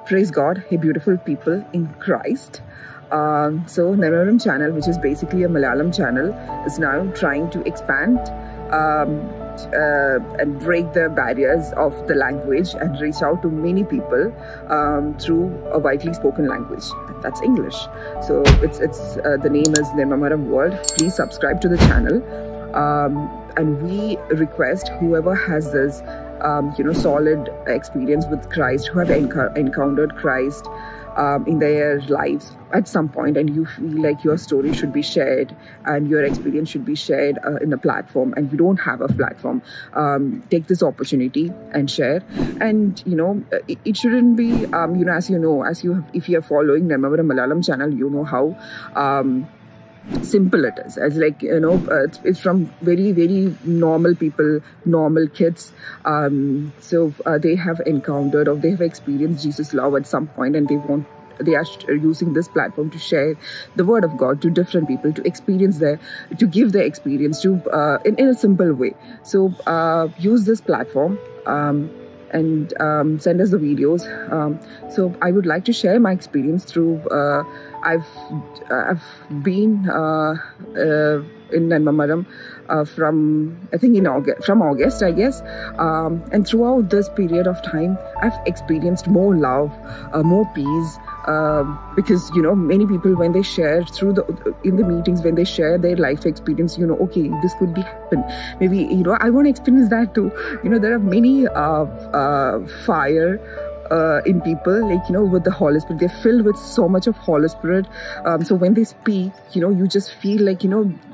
Praise God, hey beautiful people in Christ. So Nirmamaram channel, which is basically a Malayalam channel, is now trying to expand and break the barriers of the language and reach out to many people through a widely spoken language. That's English. So it's the name is Nirmamaram World. Please subscribe to the channel. And we request whoever has this solid experience with Christ, who have encountered Christ in their lives at some point, and you feel like your story should be shared and your experience should be shared in a platform, and you don't have a platform, take this opportunity and share. And it shouldn't be if you are following Nirmamaram Malayalam channel, you know how simple it is. As it's from very, very normal people, normal kids. So they have encountered or they have experienced Jesus' love at some point, and they are using this platform to share the word of God to different people, to give their experience to in a simple way. So use this platform and send us the videos. So I would like to share my experience through. I've been in Nirmamaram from August, I guess, and throughout this period of time, I've experienced more love, more peace. Because many people, when they share in the meetings, when they share their life experience, okay, this could be happen. Maybe I want to experience that too. There are many fire in people, with the Holy Spirit. They're filled with so much of Holy Spirit. So when they speak, you just feel like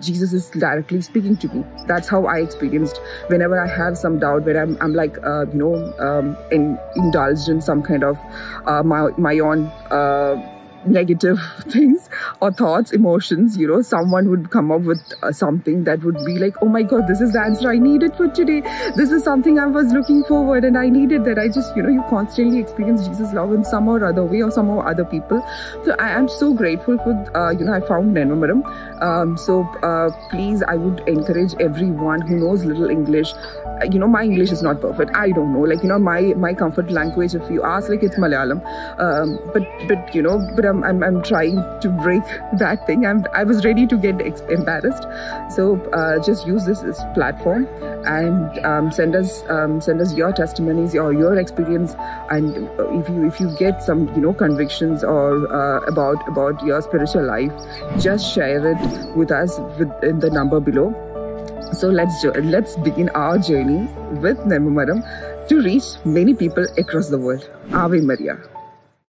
Jesus is directly speaking to me. That's how I experienced whenever I have some doubt, where I'm like indulged in some kind of my own negative things or thoughts, emotions. Someone would come up with something that would be like, oh my God, this is the answer I needed for today. This is something I was looking forward and I needed that. I just, you constantly experience Jesus' love in some or other way or some or other people. So I am so grateful for, I found Nirmamaram. So please, I would encourage everyone who knows little English. My English is not perfect. I don't know, my comfort language, if you ask, it's Malayalam. But I'm trying to break that thing. I was ready to get embarrassed. So just use this platform and send us your testimonies or your experience. And if you get some convictions or about your spiritual life, just share it with us in the number below. So let's begin our journey with Nirmamaram to reach many people across the world. Ave Maria.